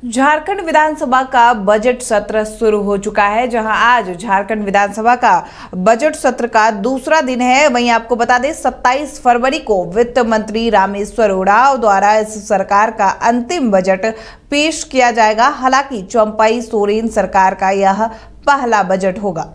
झारखंड विधानसभा का बजट सत्र शुरू हो चुका है, जहां आज झारखंड विधानसभा का बजट सत्र का दूसरा दिन है। वहीं आपको बता दें 27 फरवरी को वित्त मंत्री रामेश्वर उरांव द्वारा इस सरकार का अंतिम बजट पेश किया जाएगा। हालांकि चंपई सोरेन सरकार का यह पहला बजट होगा।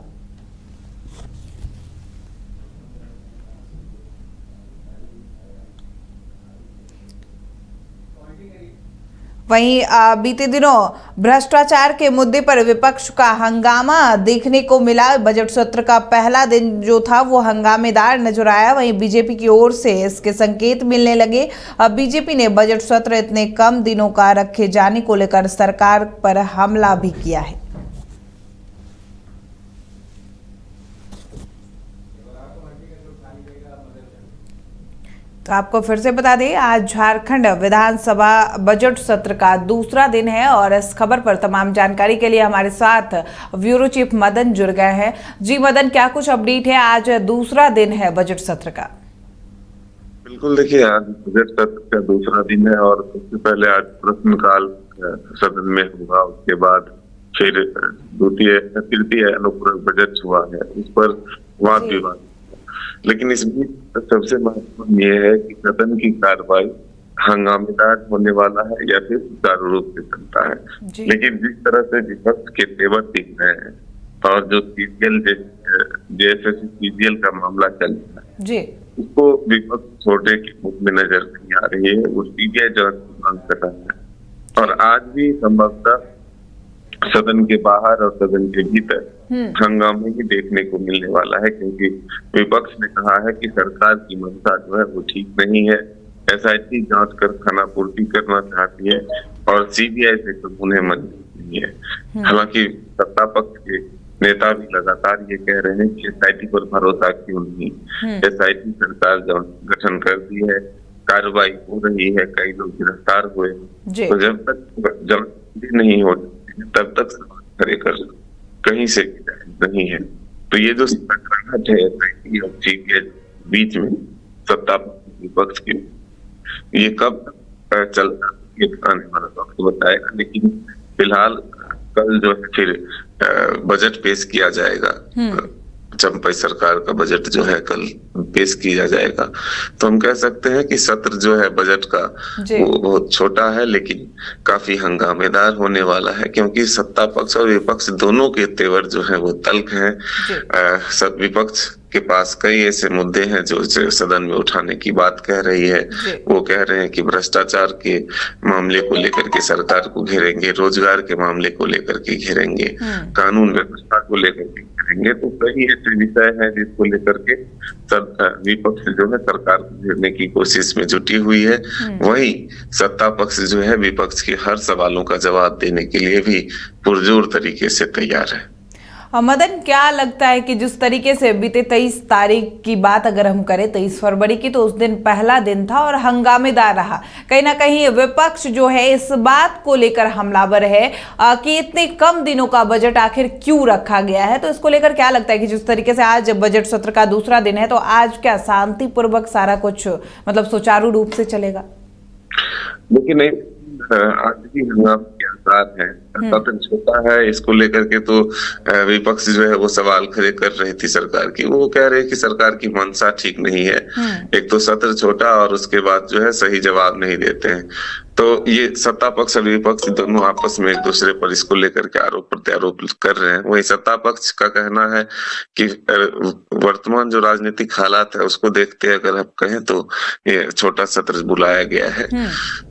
वहीं बीते दिनों भ्रष्टाचार के मुद्दे पर विपक्ष का हंगामा देखने को मिला। बजट सत्र का पहला दिन जो था वो हंगामेदार नजर आया। वहीं बीजेपी की ओर से इसके संकेत मिलने लगे। अब बीजेपी ने बजट सत्र इतने कम दिनों का रखे जाने को लेकर सरकार पर हमला भी किया है। तो आपको फिर से बता दें, आज झारखंड विधानसभा बजट सत्र का दूसरा दिन है और इस खबर पर तमाम जानकारी के लिए हमारे साथ ब्यूरो चीफ मदन जुड़ गए हैं। जी मदन, क्या कुछ अपडेट है? आज दूसरा दिन है बजट सत्र का। बिल्कुल, देखिए आज बजट सत्र का दूसरा दिन है और सबसे पहले आज प्रश्नकाल सदन में होगा। उसके बाद फिर तृतीय अनुपूरक बजट हुआ है, उस पर वाद विवाद। लेकिन इसमें सबसे महत्वपूर्ण ये है कि सदन की कार्रवाई हंगामेदार होने वाला है या फिर सुचारू रूप से चलता है। लेकिन जिस तरह से विपक्ष के तेवर दिख रहे हैं और जो सीजीएल का मामला चल रहा है जी, उसको विपक्ष छोटे के मुख में नजर नहीं आ रही है। वो सीबीआई जांच की मांग कर रहा है और आज भी संभवतः सदन के बाहर और सदन के भीतर हंगामे ही देखने को मिलने वाला है, क्योंकि विपक्ष ने कहा है कि सरकार की मंशा जो है वो ठीक नहीं है। एसआईटी जांच कर खानापूर्ति करना चाहती है और सीबीआई से तो उन्हें मंजूर नहीं है। हालांकि सत्ता पक्ष के नेता भी लगातार ये कह रहे हैं कि एसआईटी पर भरोसा क्यों नहीं। एसआईटी सरकार गठन कर दी है, कार्रवाई हो रही है, कई लोग गिरफ्तार हुए, तो जब तक जल्दी नहीं हो तब तक करेगा कहीं से नहीं है। तो ये जो टकराहट है एसआईटी और सीबीआई बीच में सत्ता विपक्ष की, ये कब चलता है आने वाला वक्त बताएगा। लेकिन फिलहाल कल जो है फिर बजट पेश किया जाएगा। चंपई सरकार का बजट जो है कल पेश किया जाएगा। तो हम कह सकते हैं कि सत्र जो है बजट का वो बहुत छोटा है, लेकिन काफी हंगामेदार होने वाला है, क्योंकि सत्ता पक्ष और विपक्ष दोनों के तेवर जो है वो तल्ख हैं। सब विपक्ष के पास कई ऐसे मुद्दे हैं जो सदन में उठाने की बात कह रही है। वो कह रहे हैं कि भ्रष्टाचार के मामले को लेकर के सरकार को घेरेंगे, रोजगार के मामले को लेकर के घेरेंगे, कानून व्यवस्था को लेकर के घेरेंगे। तो कई ऐसे विषय हैं जिसको लेकर के विपक्ष जो है सरकार को घेरने की कोशिश में जुटी हुई है। वहीं सत्ता पक्ष जो है विपक्ष के हर सवालों का जवाब देने के लिए भी पुरजोर तरीके से तैयार है। मदन, क्या लगता है कि जिस तरीके से बीते 23 तारीख की बात अगर हम करें, 23 फरवरी की, तो उस दिन पहला दिन था और हंगामेदार रहा। कहीं ना कहीं विपक्ष जो है इस बात को लेकर हमलावर है कि इतने कम दिनों का बजट आखिर क्यों रखा गया है। तो इसको लेकर क्या लगता है कि जिस तरीके से आज बजट सत्र का दूसरा दिन है, तो आज क्या शांतिपूर्वक सारा कुछ मतलब सुचारू रूप से चलेगा? लेकिन आज भी हंगामा के आसार है। सदन छोटा है, इसको लेकर के तो विपक्ष जो है वो सवाल खड़े कर रही थी सरकार की। वो कह रहे कि सरकार की मंशा ठीक नहीं है। एक तो सत्र छोटा और उसके बाद जो है सही जवाब नहीं देते हैं। तो ये सत्ता पक्ष और विपक्ष दोनों आपस में एक दूसरे पर इसको लेकर के आरोप प्रत्यारोप कर रहे हैं। वही सत्ता पक्ष का कहना है कि वर्तमान जो राजनीतिक हालात है उसको देखते अगर आप कहें तो ये छोटा सत्र बुलाया गया है।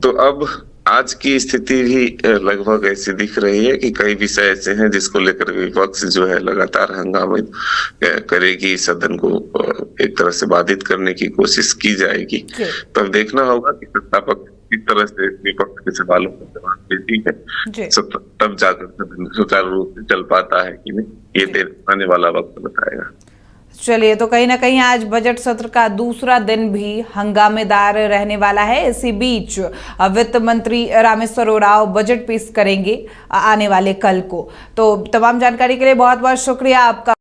तो अब आज की स्थिति भी लगभग ऐसी दिख रही है कि कई विषय ऐसे हैं जिसको लेकर विपक्ष जो है लगातार हंगामा करेगी, सदन को एक तरह से बाधित करने की कोशिश की जाएगी। तब देखना होगा कि सत्ता पक्ष किस तरह से विपक्ष के सवालों का जवाब देती है, तब जाकर सदन सुचारू रूप से चल पाता है कि नहीं, ये आने वाला वक्त बताएगा। चलिए, तो कहीं ना कहीं आज बजट सत्र का दूसरा दिन भी हंगामेदार रहने वाला है। इसी बीच वित्त मंत्री रामेश्वर उरांव बजट पेश करेंगे आने वाले कल को। तो तमाम जानकारी के लिए बहुत बहुत शुक्रिया आपका।